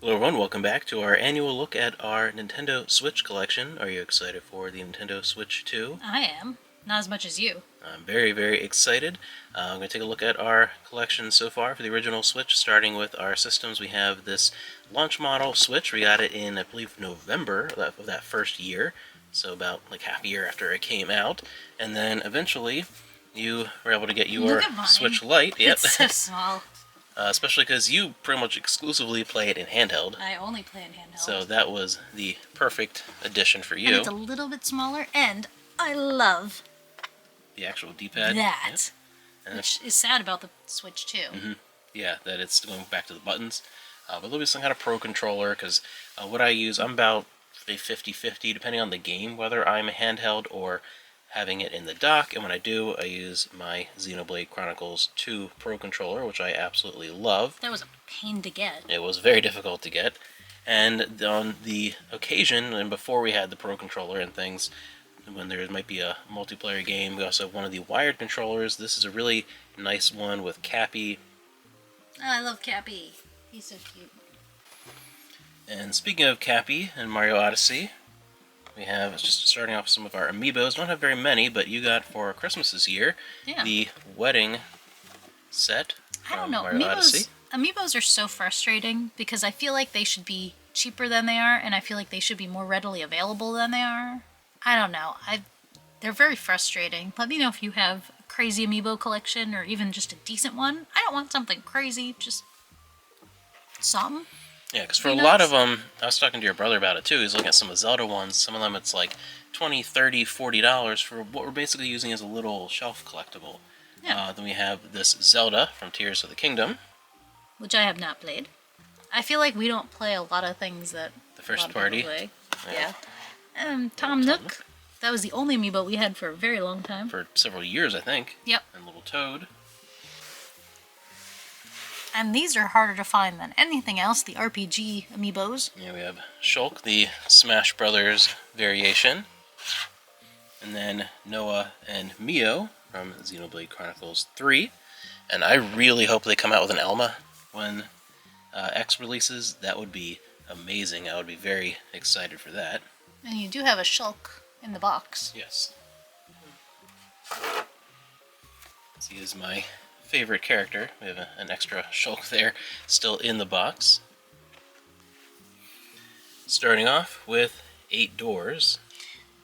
Hello everyone, welcome back to our annual look at our Nintendo Switch collection. Are you excited for the Nintendo Switch 2? I am. Not as much as you. I'm very, very excited. I'm going to take a look at our collection so far for the original Switch, starting with our systems. We have this launch model Switch. We got it in, I believe, November of that first year, so about like half a year after it came out. And then eventually you were able to get your Look at mine. Switch Lite. Yep. It's so small. Especially because you pretty much exclusively play it in handheld. I only play in handheld. So that was the perfect addition for you. And it's a little bit smaller, and I love the actual D-pad. that. Yep. Which is sad about the Switch too. Yeah, that it's going back to the buttons. But there'll be some kind of pro controller, because what I use, I'm about a 50-50, depending on the game, whether I'm handheld or having it in the dock. And when I do, I use my Xenoblade Chronicles 2 Pro Controller, which I absolutely love. That was a pain to get. It was very difficult to get. And on the occasion, and before we had the Pro Controller and things, when there might be a multiplayer game, we also have one of the wired controllers. This is a really nice one with Cappy. Oh, I love Cappy. He's so cute. And speaking of Cappy and Mario Odyssey, we have, just starting off some of our amiibos. Don't have very many, but you got for Christmas this year the wedding set. I don't know. Amiibos are so frustrating because I feel like they should be cheaper than they are, and I feel like they should be more readily available than they are. I don't know. They're very frustrating. Let me know if you have a crazy amiibo collection or even just a decent one. I don't want something crazy, just some. Yeah, because for a lot of them, I was talking to your brother about it too. He's looking at some of Zelda ones. Some of them it's like $20, $30, $40 for what we're basically using as a little shelf collectible. Yeah. Then we have this Zelda from Tears of the Kingdom, which I have not played. I feel like we don't play a lot of things that the first party play. Yeah. Tom Nook. That was the only amiibo we had for a very long time. For several years, I think. Yep. And Little Toad. And these are harder to find than anything else, the RPG amiibos. Yeah, we have Shulk, the Smash Brothers variation. And then Noah and Mio from Xenoblade Chronicles 3. And I really hope they come out with an Elma when X releases. That would be amazing. I would be very excited for that. And you do have a Shulk in the box. Yes. He is my favorite character. We have an extra Shulk there still in the box. Starting off with 8 Doors.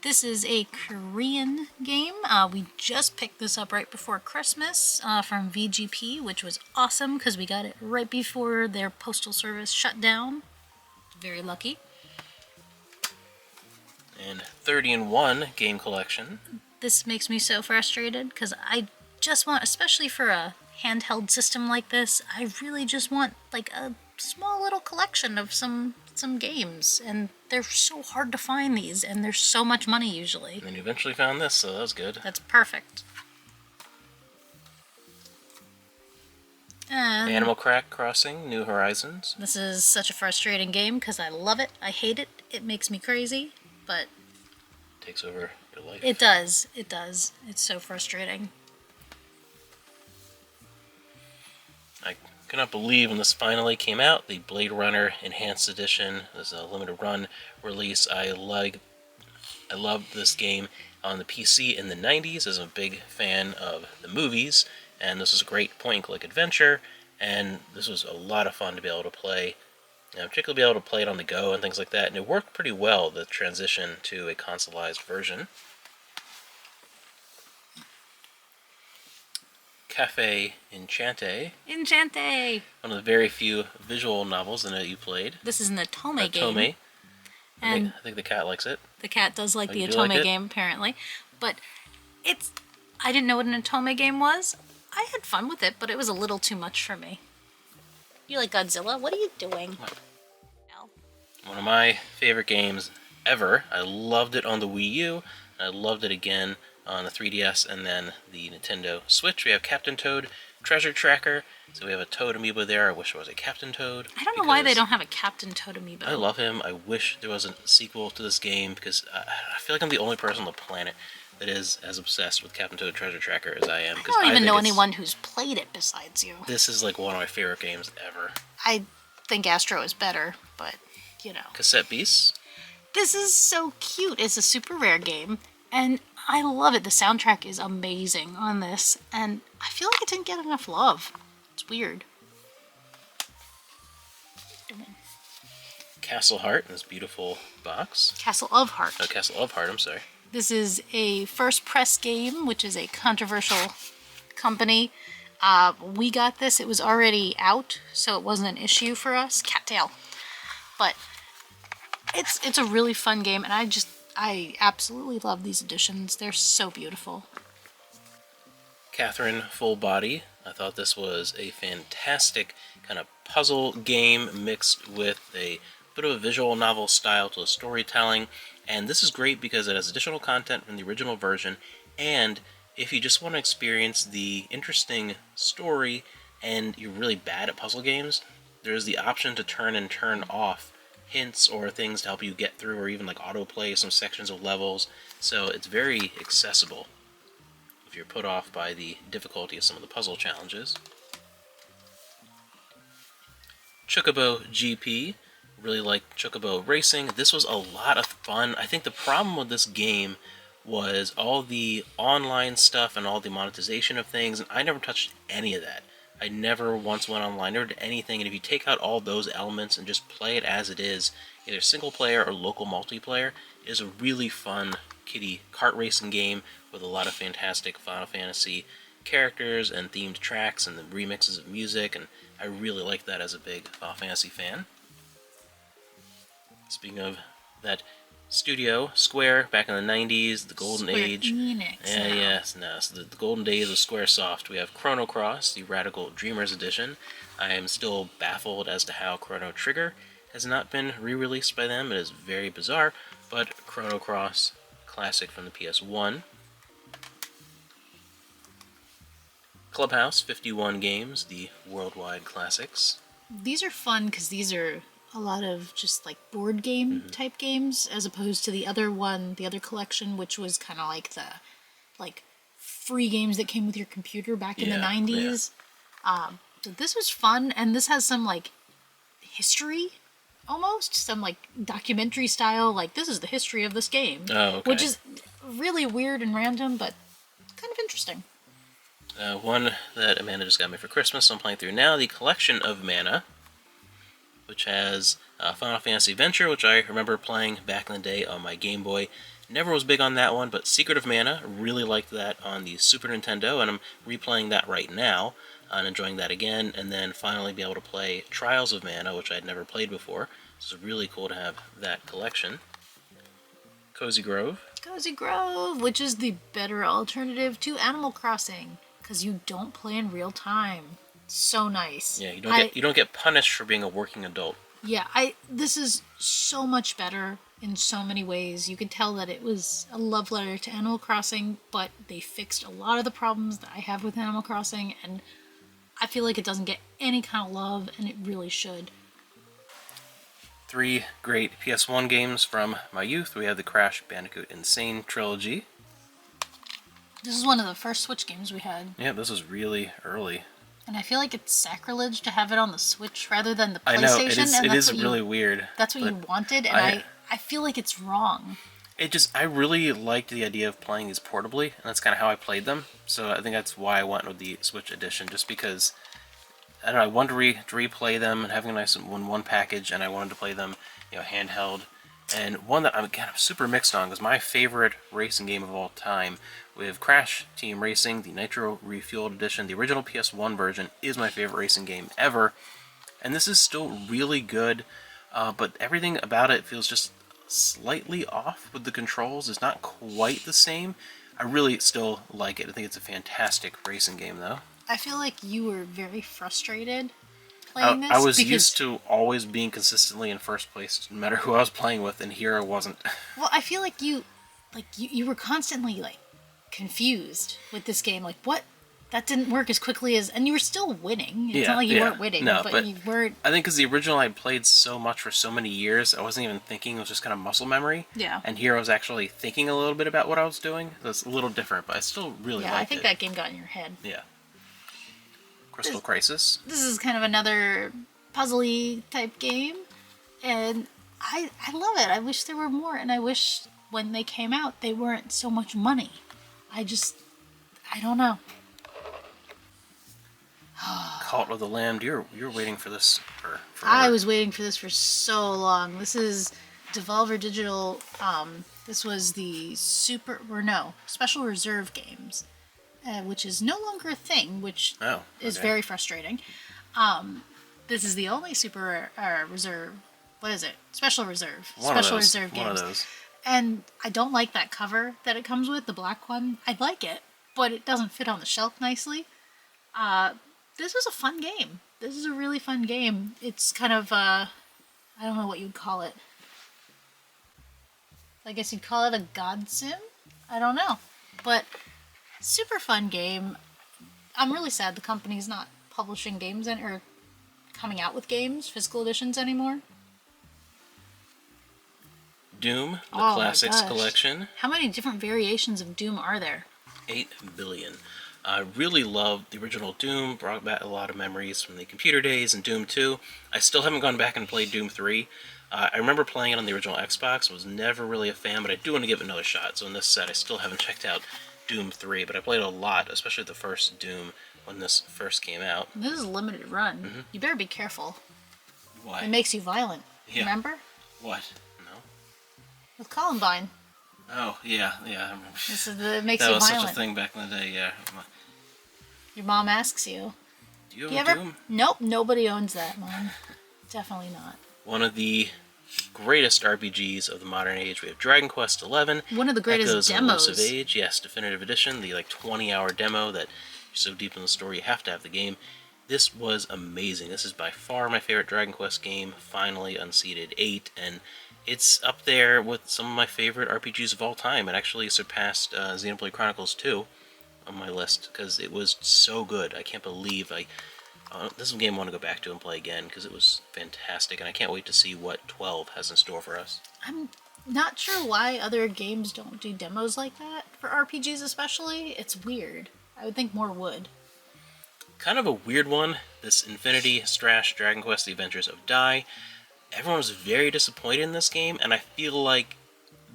This is a Korean game. We just picked this up right before Christmas from VGP, which was awesome because we got it right before their postal service shut down. Very lucky. And 30-in-1 game collection. This makes me so frustrated because I just want, especially for a handheld system like this, I really just want like a small little collection of some games, and they're so hard to find these, and there's so much money usually. And you eventually found this, so that was good. That's perfect. And Animal Crossing New Horizons. this is such a frustrating game because I love it, I hate it, it makes me crazy, but Takes over your life. it does. It's so frustrating. I cannot believe when this finally came out, the Blade Runner Enhanced Edition. This is a limited run release. I loved this game on the PC in the 90s as a big fan of the movies, and this was a great point-and-click adventure, and this was a lot of fun to be able to play, particularly be able to play it on the go and things like that, and it worked pretty well, the transition to a consoleized version. Cafe Enchante. Enchante! One of the very few visual novels that you played. This is an Otome game. And I think the cat likes it. The cat does like the you Otome like it? game, apparently. But I didn't know what an Otome game was. I had fun with it, but it was a little too much for me. You like Godzilla? What are you doing? No. One of my favorite games ever. I loved it on the Wii U, and I loved it again on the 3DS and then the Nintendo Switch. We have Captain Toad Treasure Tracker. So we have a Toad amiibo there. I wish there was a Captain Toad. I don't know why they don't have a Captain Toad amiibo. I love him. I wish there was a sequel to this game because I feel like I'm the only person on the planet that is as obsessed with Captain Toad Treasure Tracker as I am. I don't even know anyone who's played it besides you. This is like one of my favorite games ever. I think Astro is better, but, Cassette Beasts. This is so cute. It's a super rare game, and I love it. The soundtrack is amazing on this, and I feel like it didn't get enough love. It's weird. Castle Heart in this beautiful box. Castle of Heart. Oh, Castle of Heart, I'm sorry. This is a First Press game, which is a controversial company. We got this. It was already out, so it wasn't an issue for us. Cattail. But it's a really fun game, and I absolutely love these editions. They're so beautiful. Catherine Full Body. I thought this was a fantastic kind of puzzle game mixed with a bit of a visual novel style to the storytelling. And this is great because it has additional content from the original version, and if you just want to experience the interesting story and you're really bad at puzzle games, there's the option to turn off hints or things to help you get through, or even like autoplay some sections of levels. So it's very accessible if you're put off by the difficulty of some of the puzzle challenges. Chocobo GP. Really like Chocobo Racing. This was a lot of fun. I think the problem with this game was all the online stuff and all the monetization of things, and I never touched any of that. I never once went online, never did anything, and if you take out all those elements and just play it as it is, either single player or local multiplayer, it is a really fun kiddie kart racing game with a lot of fantastic Final Fantasy characters and themed tracks and the remixes of music, and I really like that as a big Final Fantasy fan. Speaking of that studio, Square, back in the 90s, the golden Square age. Enix, Yeah, yes, no. So the golden days of Squaresoft. We have Chrono Cross, the Radical Dreamers edition. I am still baffled as to how Chrono Trigger has not been re-released by them. It is very bizarre, but Chrono Cross, classic from the PS1. Clubhouse, 51 games, the worldwide classics. These are fun because these are a lot of just like board game type games, as opposed to the other one, the other collection, which was kind of like the free games that came with your computer back in the 90s. Yeah. So this was fun, and this has some like history, almost some like documentary style. Like, this is the history of this game, which is really weird and random, but kind of interesting. One that Amanda just got me for Christmas, so I'm playing through now, the Collection of Mana, which has Final Fantasy Adventure, which I remember playing back in the day on my Game Boy. Never was big on that one, but Secret of Mana, really liked that on the Super Nintendo, and I'm replaying that right now and enjoying that again, and then finally be able to play Trials of Mana, which I had never played before. So it's really cool to have that collection. Cozy Grove. Cozy Grove, which is the better alternative to Animal Crossing, because you don't play in real time. So nice. Yeah, you don't get punished for being a working adult. Yeah, this is so much better in so many ways. You could tell that it was a love letter to Animal Crossing, but they fixed a lot of the problems that I have with Animal Crossing, and I feel like it doesn't get any kind of love, and it really should. 3 great PS1 games from my youth. We have the Crash Bandicoot Insane trilogy. This is one of the first Switch games we had. Yeah, this was really early. And I feel like it's sacrilege to have it on the Switch rather than the PlayStation. I know, it is really weird. That's what you wanted, and I feel like it's wrong. I really liked the idea of playing these portably, and that's kind of how I played them. So I think that's why I went with the Switch edition, just because, I don't know, I wanted to replay them and having a nice one package, and I wanted to play them, handheld. And one that I'm super mixed on, because my favorite racing game of all time, we have Crash Team Racing, the Nitro Refueled Edition. The original PS1 version is my favorite racing game ever, and this is still really good, but everything about it feels just slightly off with the controls. It's not quite the same. I really still like it. I think it's a fantastic racing game, though. I feel like you were very frustrated playing this. I was used to always being consistently in first place, no matter who I was playing with, and here I wasn't. Well, I feel like you were constantly confused with this game. Like, what? That didn't work as quickly as, and you were still winning. It's not like you weren't winning, but you weren't. I think because the original I had played so much for so many years, I wasn't even thinking. It was just kind of muscle memory. Yeah. And here I was actually thinking a little bit about what I was doing. So it's a little different, but I still really liked it. Yeah, I think that game got in your head. Yeah. Crystal Crisis. This is kind of another puzzly type game, and I love it. I wish there were more, and I wish when they came out they weren't so much money. I don't know. Cult of the Lamb. You're waiting for this for forever. I was waiting for this for so long. This is Devolver Digital. This was the Special Reserve games, which is no longer a thing, which is very frustrating. This is the only Super Reserve. What is it? Special Reserve. Special Reserve games. One of those. And I don't like that cover that it comes with, the black one. I like it, but it doesn't fit on the shelf nicely. This was a fun game. This is a really fun game. It's kind of, I don't know what you'd call it. I guess you'd call it a god sim? I don't know. But super fun game. I'm really sad the company's not publishing games or coming out with games, physical editions anymore. Doom, the Classics Collection. How many different variations of Doom are there? 8 billion. I really loved the original Doom, brought back a lot of memories from the computer days, and Doom 2. I still haven't gone back and played Doom 3. I remember playing it on the original Xbox, was never really a fan, but I do want to give it another shot. So in this set, I still haven't checked out Doom 3, but I played a lot, especially the first Doom when this first came out. This is a limited run. Mm-hmm. You better be careful. Why? It makes you violent. Yeah. Remember? What? No. With Columbine. Oh, yeah. I remember. It makes that you was violent. Such a thing back in the day, yeah. Your mom asks you. Do you own Doom? Nope, nobody owns that, Mom. Definitely not. One of the greatest RPGs of the modern age. We have Dragon Quest XI. One of the greatest Echoes demos. Of Age, yes, Definitive Edition, the 20-hour demo that you're so deep in the story you have to have the game. This was amazing. This is by far my favorite Dragon Quest game, finally unseated 8, and it's up there with some of my favorite RPGs of all time. It actually surpassed Xenoblade Chronicles 2 on my list, because it was so good. I can't believe this is a game I want to go back to and play again, because it was fantastic, and I can't wait to see what 12 has in store for us. I'm not sure why other games don't do demos like that, for RPGs especially. It's weird. I would think more would. Kind of a weird one, this Infinity Strash Dragon Quest The Adventures of Dai. Everyone was very disappointed in this game, and I feel like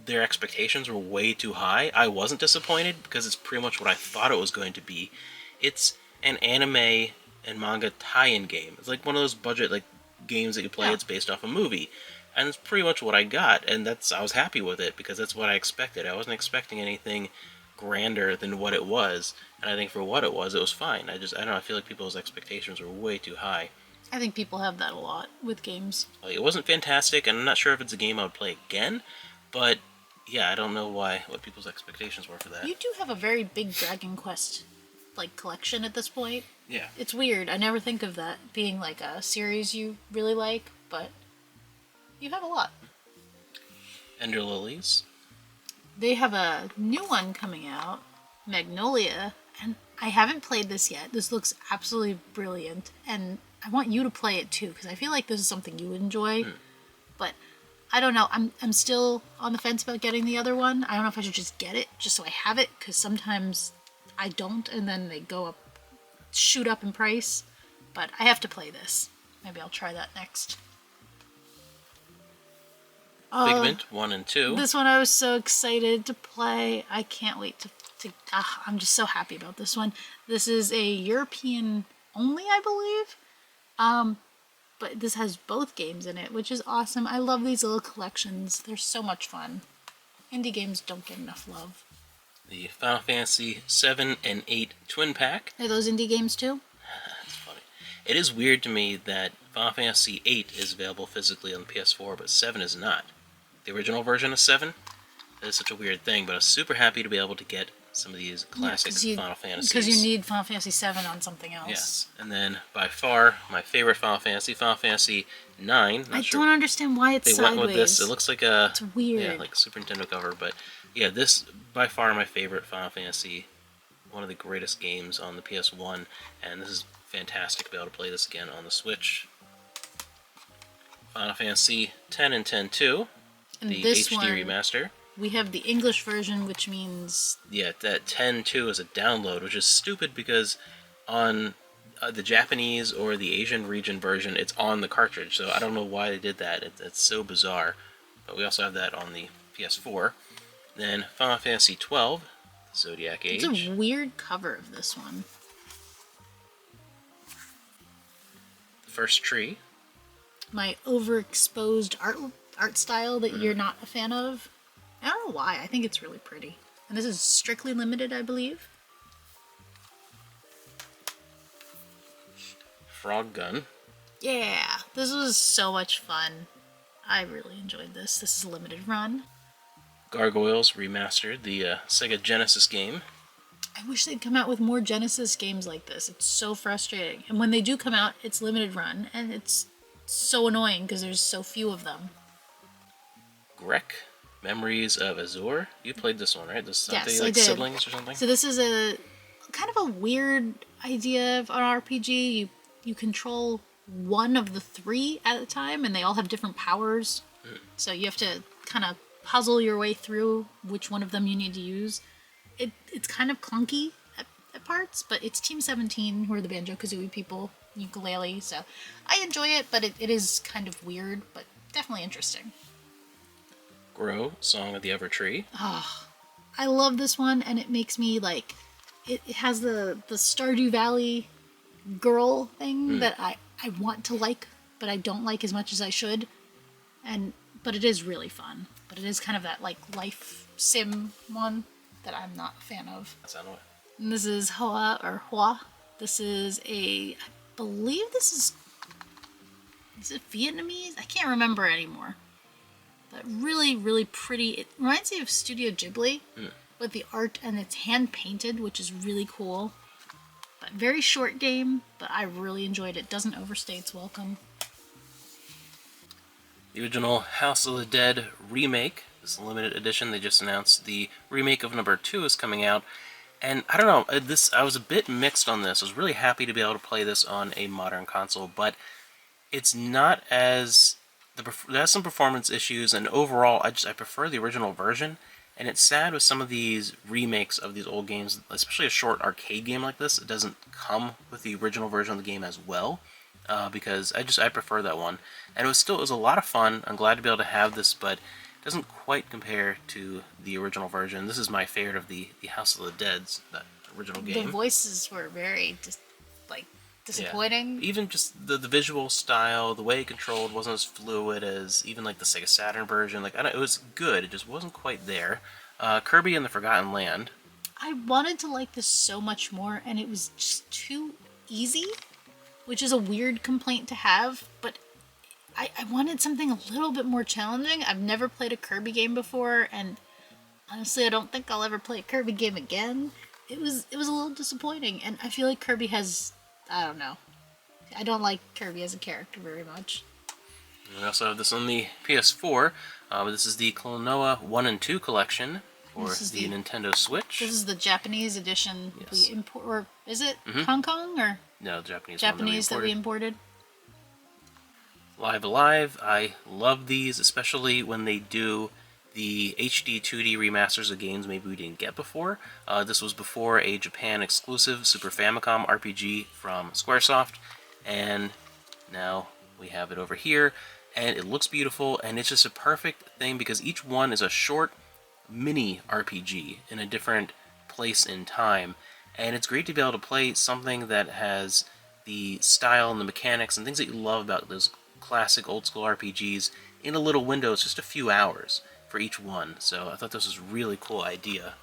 their expectations were way too high. I wasn't disappointed, because it's pretty much what I thought it was going to be. It's an anime and manga tie-in game. It's like one of those budget games that you play. It's based off a movie, and it's pretty much what I got, and I was happy with it, because that's what I expected. I wasn't expecting anything grander than what it was, and I think for what it was fine. I don't know, I feel like people's expectations were way too high. I think people have that a lot with games. It wasn't fantastic, and I'm not sure if it's a game I would play again, but yeah, I don't know what people's expectations were for that. You do have a very big Dragon Quest collection at this point. Yeah. It's weird. I never think of that being a series you really like, but you have a lot. Ender Lilies. They have a new one coming out, Magnolia, and I haven't played this yet. This looks absolutely brilliant, and I want you to play it too, because I feel like this is something you would enjoy. But I don't know. I'm still on the fence about getting the other one. I don't know if I should just get it, just so I have it, because sometimes I don't, and then they shoot up in price. But I have to play this. Maybe I'll try that next. Figment 1 and 2. This one I was so excited to play. I can't wait to I'm just so happy about this one. This is a European only, I believe. But this has both games in it, which is awesome. I love these little collections. They're so much fun. Indie games don't get enough love. The Final Fantasy 7 and 8 Twin Pack. Are those indie games too? That's funny. It is weird to me that Final Fantasy 8 is available physically on the PS4, but 7 is not. The original version of 7? That is such a weird thing, but I was super happy to be able to get some of these classic Final Fantasies. Because you need Final Fantasy 7 on something else. Yes. And then, by far, my favorite Final Fantasy 9. I don't understand why it's sideways. They went with this. It looks like a... It's weird. Yeah, like Super Nintendo cover. But, yeah, this, by far, my favorite Final Fantasy. One of the greatest games on the PS1. And this is fantastic to be able to play this again on the Switch. Final Fantasy 10 and 10-2. The HD remaster. We have the English version, which means... Yeah, that 10.2 is a download, which is stupid because on the Japanese or the Asian region version, it's on the cartridge. So I don't know why they did that. It's so bizarre. But we also have that on the PS4. Then Final Fantasy XII, Zodiac Age. It's a weird cover of this one. The First Tree. My overexposed art style that you're not a fan of. I don't know why. I think it's really pretty. And this is strictly limited, I believe. Frog Gun. Yeah, this was so much fun. I really enjoyed this. This is a limited run. Gargoyles Remastered, the Sega Genesis game. I wish they'd come out with more Genesis games like this. It's so frustrating. And when they do come out, it's limited run, and it's so annoying because there's so few of them. Grek, Memories of Azure. You played this one, right? This Yes, like I did. siblings or something? So this is a kind of a weird idea of an RPG. You control one of the three at a time, and they all have different powers. So you have to kind of puzzle your way through which one of them you need to use. It's kind of clunky at parts, but it's Team 17, who are the Banjo-Kazooie people, ukulele, so I enjoy it, but it is kind of weird, but definitely interesting. Grow, Song of the Evertree. I love this one, and it makes me like... It has the Stardew Valley girl thing that I want to like, but I don't like as much as I should. But it is really fun. But it is kind of that like life sim one that I'm not a fan of. That's not what. And this is Hua. This is I believe this is it Vietnamese? I can't remember anymore. But really, really pretty. It reminds me of Studio Ghibli with the art, and it's hand painted, which is really cool. But very short game, but I really enjoyed it. Doesn't overstay its welcome. The original House of the Dead remake, this limited edition, they just announced the remake of number 2 is coming out. And I don't know, I was a bit mixed on this. I was really happy to be able to play this on a modern console, but it's not as... It has some performance issues, and overall, I prefer the original version. And it's sad with some of these remakes of these old games, especially a short arcade game like this, it doesn't come with the original version of the game as well, because I prefer that one. And it was a lot of fun. I'm glad to be able to have this, but it doesn't quite compare to the original version. This is my favorite of the House of the Dead's, that original game. The voices were very disappointing. Yeah. Even just the visual style, the way it controlled wasn't as fluid as even like the Sega Saturn version. Like it was good, it just wasn't quite there. Kirby and the Forgotten Land. I wanted to like this so much more, and it was just too easy, which is a weird complaint to have, but I wanted something a little bit more challenging. I've never played a Kirby game before, and honestly, I don't think I'll ever play a Kirby game again. It was a little disappointing, and I feel like Kirby has... I don't know. I don't like Kirby as a character very much. We also have this on the PS4. This is the Klonoa 1 and 2 collection for the Nintendo Switch. This is the Japanese edition Yes. we import, or is it Hong Kong or No, Japanese that we imported? Live Alive. I love these, especially when they do the HD 2D remasters of games maybe we didn't get before. This was before a Japan exclusive Super Famicom RPG from Squaresoft, and now we have it over here, and it looks beautiful, and it's just a perfect thing because each one is a short mini RPG in a different place in time, and it's great to be able to play something that has the style and the mechanics and things that you love about those classic old school RPGs in a little window. It's just a few hours for each one, so I thought this was a really cool idea.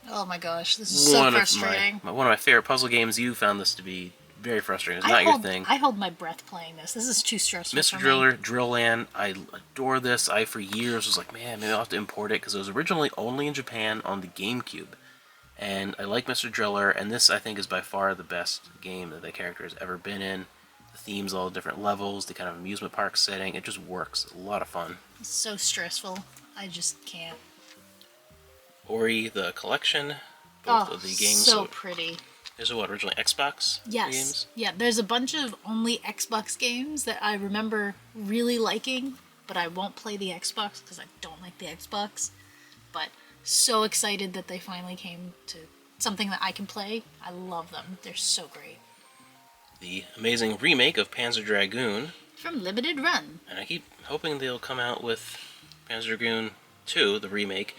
Oh my gosh, this is so frustrating. One of my favorite puzzle games. You found this to be very frustrating. It's not your thing. I hold my breath playing this. This is too stressful Mr. for Driller, me. Drill Land, I adore this. I, for years, was like, man, maybe I'll have to import it, because it was originally only in Japan on the GameCube. And I like Mr. Driller, and this, I think, is by far the best game that the character has ever been in. The themes, all the different levels, the kind of amusement park setting, it just works. A lot of fun. It's so stressful. I just can't. Ori, the collection, both of the games. So pretty. These are what, originally Xbox games? Yeah, there's a bunch of only Xbox games that I remember really liking, but I won't play the Xbox because I don't like the Xbox. But so excited that they finally came to something that I can play, I love them. They're so great. The amazing remake of Panzer Dragoon. From Limited Run. And I keep hoping they'll come out with Panzer Dragoon 2, the remake.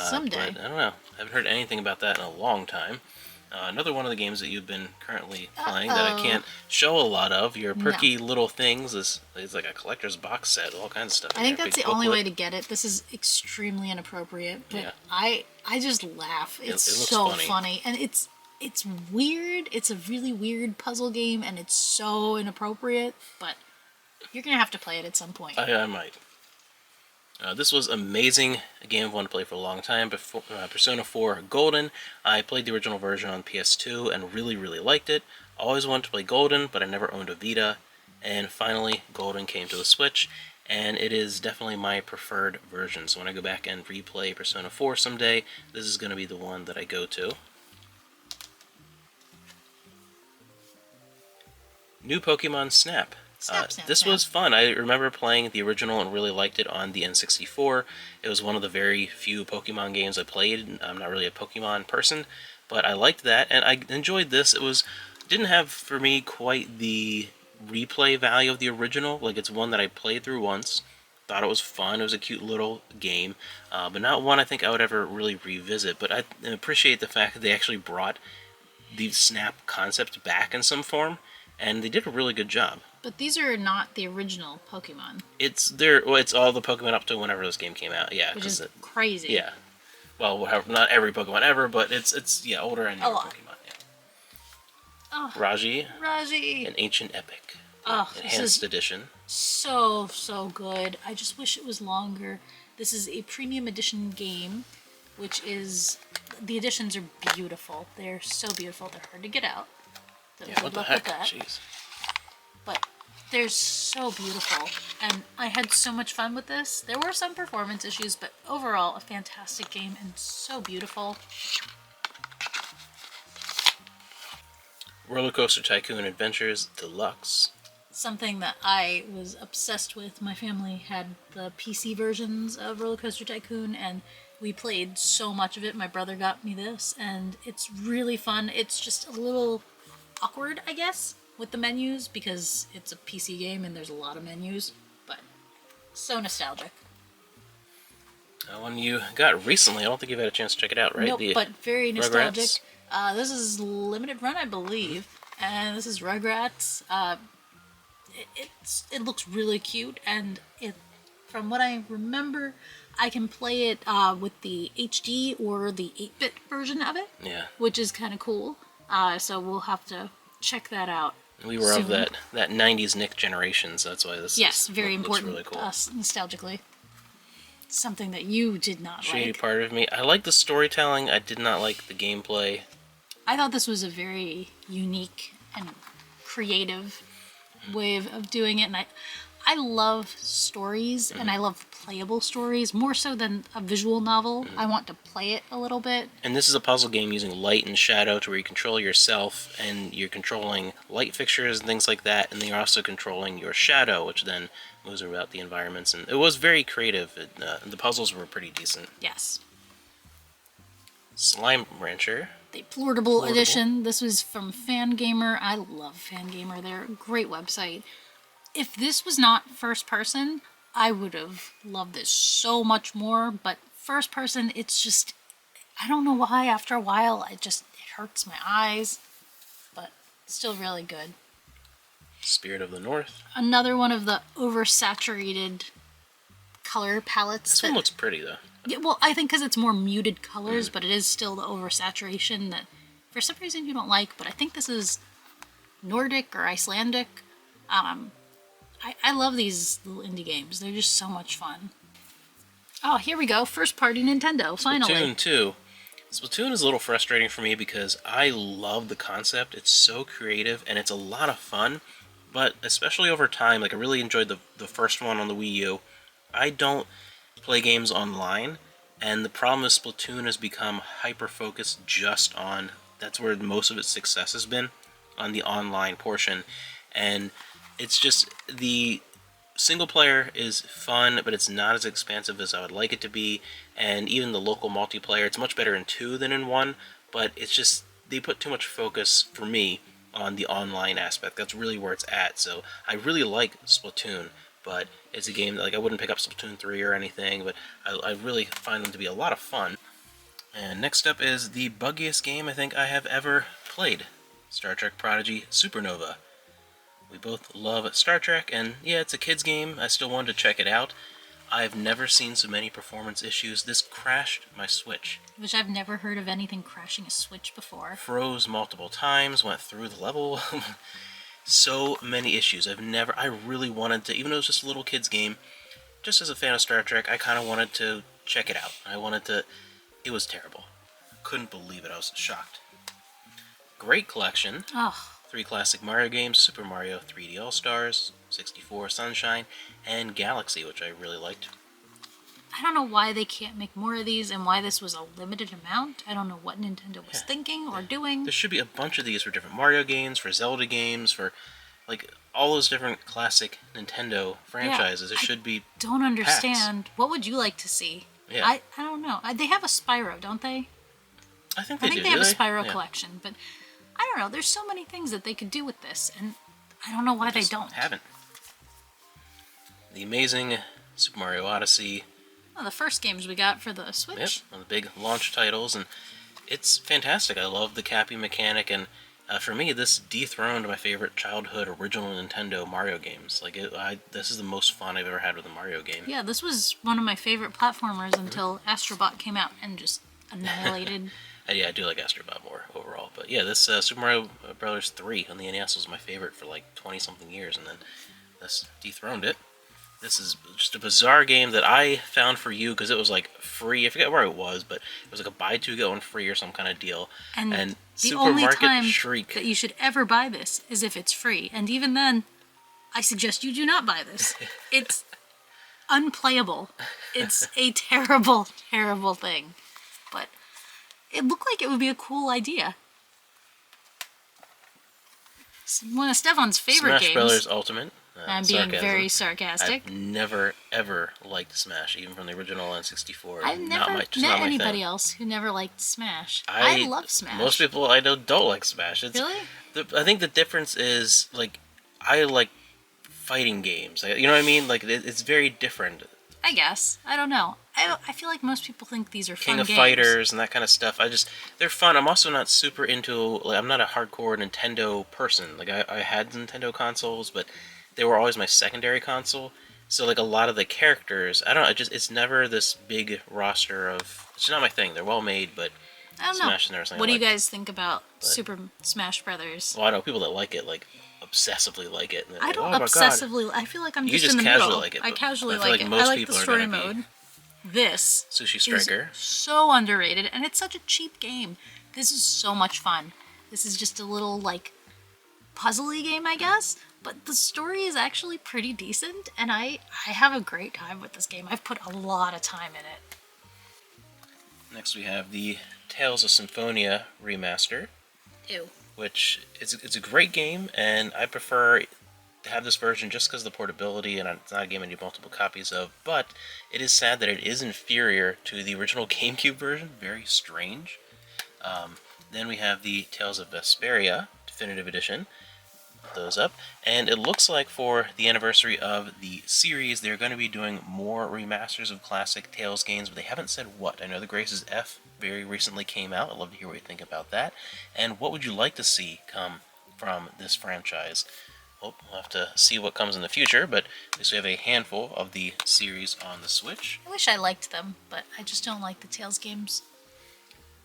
Someday. But I don't know. I haven't heard anything about that in a long time. Another one of the games that you've been currently playing that I can't show a lot of, your Perky Little Things, is like a collector's box set, all kinds of stuff. I think that's the only way to get it. This is extremely inappropriate, but I just laugh. It's it looks so funny. and it's weird. It's a really weird puzzle game, and it's so inappropriate, but you're going to have to play it at some point. I might. This was amazing, a game I've wanted to play for a long time. Before Persona 4 Golden, I played the original version on PS2 and really, really liked it. Always wanted to play Golden, but I never owned a Vita. And finally, Golden came to the Switch, and it is definitely my preferred version. So when I go back and replay Persona 4 someday, this is going to be the one that I go to. New Pokemon Snap. This was fun. I remember playing the original and really liked it on the N64. It was one of the very few Pokemon games I played. I'm not really a Pokemon person, but I liked that, and I enjoyed this. Didn't have, for me, quite the replay value of the original. Like, it's one that I played through once, thought it was fun, it was a cute little game, but not one I think I would ever really revisit. But I appreciate the fact that they actually brought the Snap concept back in some form, and they did a really good job. But these are not the original Pokemon. It's all the Pokemon up to whenever this game came out. Yeah, which is crazy. Yeah, well, not every Pokemon ever, but it's older and newer Pokemon. Yeah. Oh, Raji, an Ancient Epic, enhanced edition. So good. I just wish it was longer. This is a premium edition game, which is the editions are beautiful. They're so beautiful. They're hard to get out. Yeah, what the heck? Jeez. But they're so beautiful, and I had so much fun with this. There were some performance issues, but overall, a fantastic game and so beautiful. Roller Coaster Tycoon Adventures Deluxe. Something that I was obsessed with. My family had the PC versions of Roller Coaster Tycoon, and we played so much of it. My brother got me this, and it's really fun. It's just a little awkward, I guess, with the menus, because it's a PC game and there's a lot of menus, but so nostalgic. One you got recently, I don't think you've had a chance to check it out, right? Nope, but very nostalgic. Rugrats? This is Limited Run, I believe, and this is Rugrats. It looks really cute, and from what I remember, I can play it with the HD or the 8-bit version of it, which is kind of cool. So we'll have to check that out. We were of that 90s Nick generation, so that's why this very important really cool. to us nostalgically. Something that you did not Shady part of me. I like the storytelling. I did not like the gameplay. I thought this was a very unique and creative way of doing it, and I love stories, and I love playable stories, more so than a visual novel. I want to play it a little bit. And this is a puzzle game using light and shadow to where you control yourself, and you're controlling light fixtures and things like that, and then you're also controlling your shadow, which then moves about the environments. And it was very creative. The puzzles were pretty decent. Yes. Slime Rancher. The Plortable edition. This was from Fangamer. I love Fangamer. They're a great website. If this was not first person, I would have loved this so much more, but first person, it's just, I don't know why, after a while, it hurts my eyes, but still really good. Spirit of the North. Another one of the oversaturated color palettes. This one looks pretty, though. Yeah, well, I think because it's more muted colors, but it is still the oversaturation that, for some reason, you don't like, but I think this is Nordic or Icelandic. I love these little indie games. They're just so much fun. Oh, here we go. First party Nintendo, finally. Splatoon 2. Splatoon is a little frustrating for me because I love the concept. It's so creative and it's a lot of fun. But especially over time, like I really enjoyed the first one on the Wii U. I don't play games online. And the problem is Splatoon has become hyper-focused just on... That's where most of its success has been, on the online portion. And... it's just, the single player is fun, but it's not as expansive as I would like it to be, and even the local multiplayer, it's much better in 2 than in 1, but it's just they put too much focus for me on the online aspect. That's really where it's at. So I really like Splatoon, but it's a game that, like, I wouldn't pick up Splatoon 3 or anything, but I really find them to be a lot of fun. And next up is the buggiest game I think I have ever played, Star Trek Prodigy Supernova. We both love Star Trek, and yeah, it's a kid's game. I still wanted to check it out. I've never seen so many performance issues. This crashed my Switch. Which I've never heard of anything crashing a Switch before. Froze multiple times, went through the level. So many issues. I really wanted to, even though it was just a little kid's game, just as a fan of Star Trek, I kind of wanted to check it out. It was terrible. Couldn't believe it. I was shocked. Great collection. Oh. 3 classic Mario games, Super Mario 3D All-Stars, 64 Sunshine, and Galaxy, which I really liked. I don't know why they can't make more of these and why this was a limited amount. I don't know what Nintendo was thinking or doing. There should be a bunch of these for different Mario games, for Zelda games, for like all those different classic Nintendo franchises. It should be. Don't understand. Packs. What would you like to see? Yeah. I don't know. They have a Spyro, don't they? I think they have a Spyro collection, but I don't know. There's so many things that they could do with this, and I don't know why they don't. Haven't. The amazing Super Mario Odyssey. Well, the first games we got for the Switch. Yep, one of the big launch titles, and it's fantastic. I love the Cappy mechanic, and for me, this dethroned my favorite childhood original Nintendo Mario games. This is the most fun I've ever had with a Mario game. Yeah, this was one of my favorite platformers until Astrobot came out and just annihilated. Yeah, I do like Astrobot more overall, but yeah, this Super Mario Bros. 3 on the NES was my favorite for like 20-something years, and then this dethroned it. This is just a bizarre game that I found for you because it was like free. I forget where it was, but it was like a buy two get one free or some kind of deal. And the Supermarket only time Shriek. that you should ever buy this is if it's free. And even then, I suggest you do not buy this. It's unplayable. It's a terrible, terrible thing. But it looked like it would be a cool idea. It's one of Stefan's favorite Smash games. Brothers Ultimate. I'm being very sarcastic. I've never, ever liked Smash, even from the original N64. I've never met anybody else who never liked Smash. I love Smash. Most people I know don't like Smash. Really? I think the difference is, like, I like fighting games. You know what I mean? Like, it's very different. I guess. I don't know. I feel like most people think these are fun games. King of Fighters and that kind of stuff. They're fun. I'm also not super into, like, I'm not a hardcore Nintendo person. Like, I had Nintendo consoles, but they were always my secondary console. So, like, a lot of the characters, I don't know, it's never this big roster of, it's not my thing. They're well made, but I don't Smash know. and everything. What do you guys think about Super Smash Brothers? Well, I know people that like it, like, obsessively like it. I don't obsessively. I feel like I'm just in the middle. Like it, I casually like it. I like the story mode. This Sushi Striker is so underrated, and it's such a cheap game. This is so much fun. This is just a little, like, puzzly game, I guess. But the story is actually pretty decent, and I have a great time with this game. I've put a lot of time in it. Next we have the Tales of Symphonia remaster. Ew. Which it's a great game, and I prefer to have this version just because of the portability, and it's not a game I need multiple copies of, but it is sad that it is inferior to the original GameCube version. Very strange. Then we have the Tales of Vesperia Definitive Edition. Those up, and it looks like for the anniversary of the series they're going to be doing more remasters of classic Tales games, but they haven't said what. I know the Graces F very recently came out. I'd love to hear what you think about that, and what would you like to see come from this franchise. Well, we'll have to see what comes in the future, but at least we have a handful of the series on the Switch. I wish I liked them, but I just don't like the Tales games.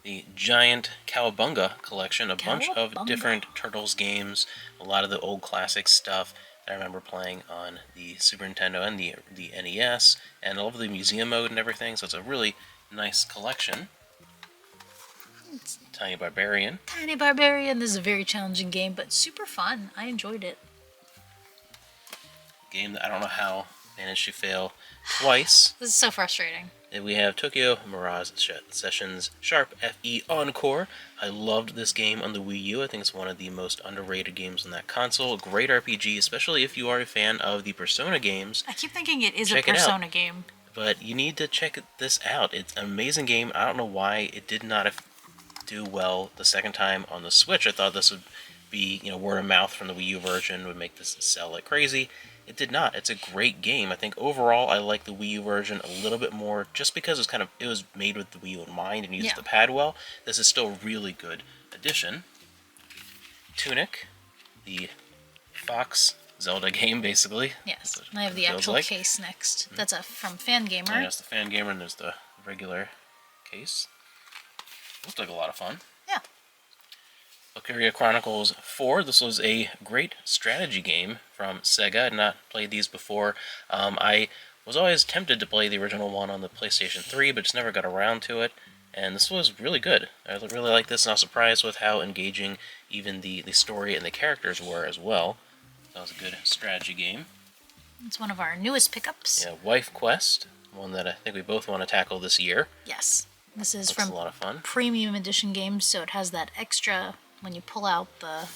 The Giant Cowabunga collection, a bunch of different Turtles games, a lot of the old classic stuff that I remember playing on the Super Nintendo and the NES, and all of the museum mode and everything, so it's a really nice collection. Tiny Barbarian. Tiny Barbarian, this is a very challenging game, but super fun. I enjoyed it. Game that I don't know how managed to fail twice. This is so frustrating. And we have Tokyo Mirage Sessions Sharp FE Encore. I loved this game on the Wii U. I think it's one of the most underrated games on that console. Great RPG, especially if you are a fan of the Persona games. I keep thinking it is a Persona game. But you need to check this out. It's an amazing game. I don't know why it did not do well the second time on the Switch. I thought this would be, word of mouth from the Wii U version would make this sell like crazy. It did not. It's a great game. I think overall I like the Wii U version a little bit more just because it was made with the Wii U in mind and used the pad well. This is still a really good addition. Tunic, the Fox Zelda game, basically. Yes, and I have the actual case next. That's from Fangamer. Oh, yes, the Fangamer, and there's the regular case. Looks like a lot of fun. Yeah. Valkyria Chronicles 4. This was a great strategy game from Sega. I had not played these before. I was always tempted to play the original one on the PlayStation 3, but just never got around to it. And this was really good. I really like this, and I was surprised with how engaging even the story and the characters were as well. That was a good strategy game. It's one of our newest pickups. Yeah, Wife Quest, one that I think we both want to tackle this year. Yes. This is Looks from a lot of fun. Premium Edition Games, so it has that extra when you pull out the...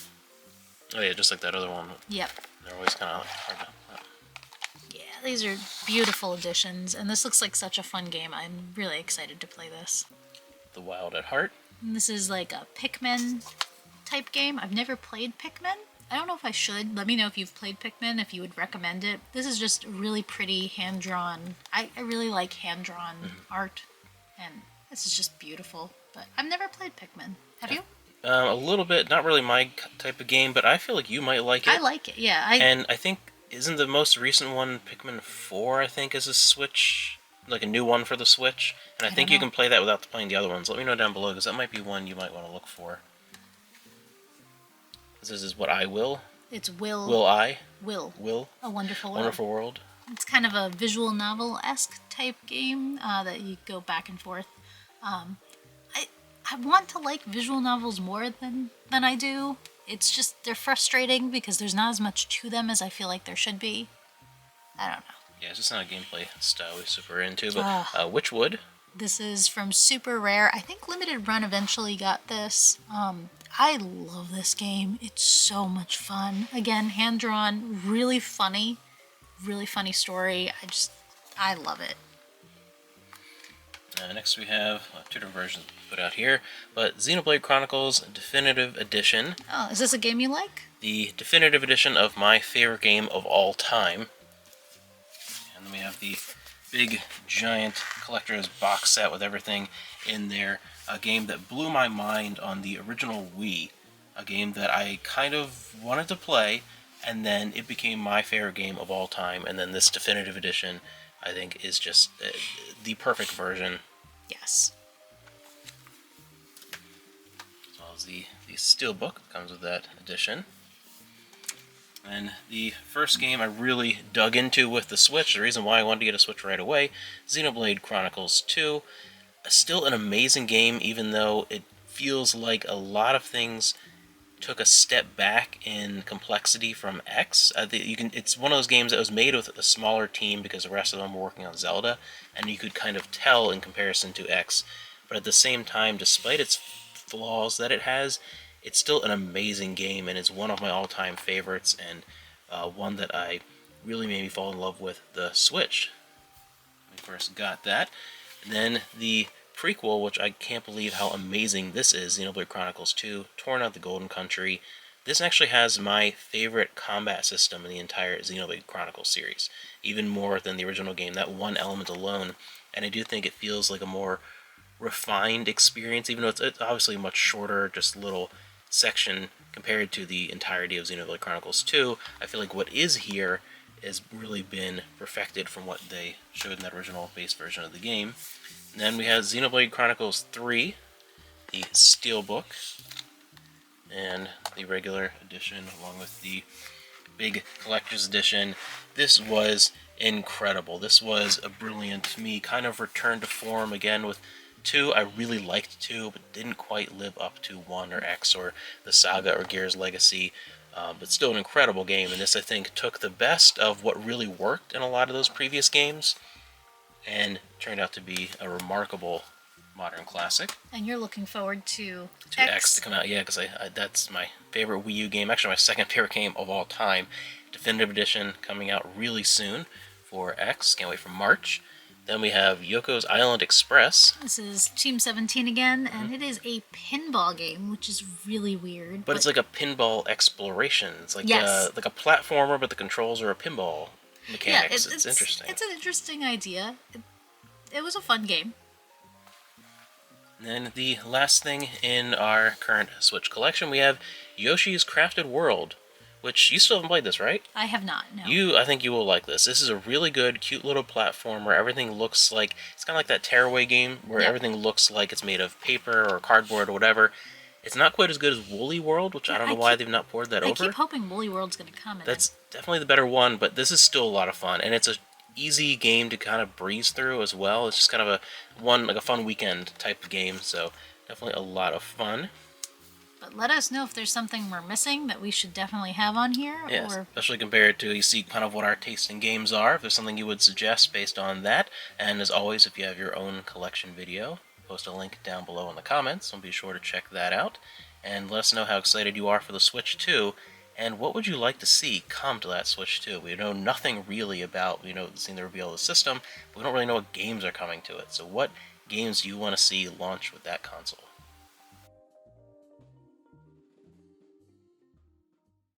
Oh yeah, just like that other one. Yep. They're always kind of hard to... Yeah, these are beautiful additions, and this looks like such a fun game. I'm really excited to play this. The Wild at Heart. And this is like a Pikmin type game. I've never played Pikmin. I don't know if I should. Let me know if you've played Pikmin, if you would recommend it. This is just really pretty hand-drawn. I really like hand-drawn art, and this is just beautiful. But I've never played Pikmin. Have you? A little bit. Not really my type of game, but I feel like you might like it. I like it, yeah. And I think, isn't the most recent one Pikmin 4, I think, is a Switch? Like a new one for the Switch? And I think you can play that without playing the other ones. Let me know down below, because that might be one you might want to look for. This is What I Will. It's Will. Will I? Will. Will. A Wonderful World. Wonderful World. It's kind of a visual novel-esque type game that you go back and forth. I want to like visual novels more than I do. It's just, they're frustrating because there's not as much to them as I feel like there should be. I don't know. Yeah, it's just not a gameplay style we're super into, but Witchwood. This is from Super Rare. I think Limited Run eventually got this. I love this game. It's so much fun. Again, hand-drawn, really funny story. I love it. Next we have two different versions put out here, but Xenoblade Chronicles Definitive Edition. Oh, is this a game you like? The definitive edition of my favorite game of all time. And then we have the big, giant collector's box set with everything in there. A game that blew my mind on the original Wii. A game that I kind of wanted to play, and then it became my favorite game of all time. And then this definitive edition, I think, is just the perfect version. Yes. As well as the steelbook that comes with that edition. And the first game I really dug into with the Switch, the reason why I wanted to get a Switch right away, Xenoblade Chronicles 2. Still an amazing game, even though it feels like a lot of things took a step back in complexity from X. It's one of those games that was made with a smaller team because the rest of them were working on Zelda, and you could kind of tell in comparison to X. But at the same time, despite its flaws that it has, it's still an amazing game, and it's one of my all-time favorites, and one that I really made me fall in love with the Switch when I first got that. And then the prequel, which I can't believe how amazing this is, Xenoblade Chronicles 2, Torn Out the Golden Country. This actually has my favorite combat system in the entire Xenoblade Chronicles series, even more than the original game, that one element alone. And I do think it feels like a more refined experience, even though it's obviously much shorter, just a little section compared to the entirety of Xenoblade Chronicles 2. I feel like what is here has really been perfected from what they showed in that original base version of the game. And then we have Xenoblade Chronicles 3, the Steelbook, and the regular edition, along with the big collector's edition. This was incredible. This was a brilliant, to me, kind of return to form again with 2. I really liked 2, but didn't quite live up to 1 or X or the Saga or Gears Legacy. But still an incredible game, and this, I think, took the best of what really worked in a lot of those previous games and turned out to be a remarkable modern classic. And you're looking forward to X to come out, yeah, because that's my favorite Wii U game, actually my second favorite game of all time. Definitive Edition coming out really soon for X, can't wait for March. Then we have Yoko's Island Express. This is Team 17 again, and it is a pinball game, which is really weird. But it's like a pinball exploration. It's like Yes. like a platformer, but the controls are a pinball mechanics. Yeah, it's interesting. It's an interesting idea. It was a fun game. And then the last thing in our current Switch collection, we have Yoshi's Crafted World, which you still haven't played this, right? I have not, no. I think you will like this. This is a really good, cute little platform where everything looks like, it's kind of like that Tearaway game where Yep. everything looks like it's made of paper or cardboard or whatever. It's not quite as good as Woolly World, which I don't know why they've not poured that I over. keep hoping Woolly World's going to come. That's definitely the better one, but this is still a lot of fun, and it's a easy game to kind of breeze through as well. It's just kind of a fun weekend type of game, so definitely a lot of fun. But let us know if there's something we're missing that we should definitely have on here. Yes, Or especially compared to, you see kind of what our taste in games are, if there's something you would suggest based on that. And as always, if you have your own collection video, post a link down below in the comments, so be sure to check that out. And let us know how excited you are for the Switch 2, and what would you like to see come to that Switch 2? We know nothing really about, seeing the reveal of the system, but we don't really know what games are coming to it. So what games do you want to see launch with that console?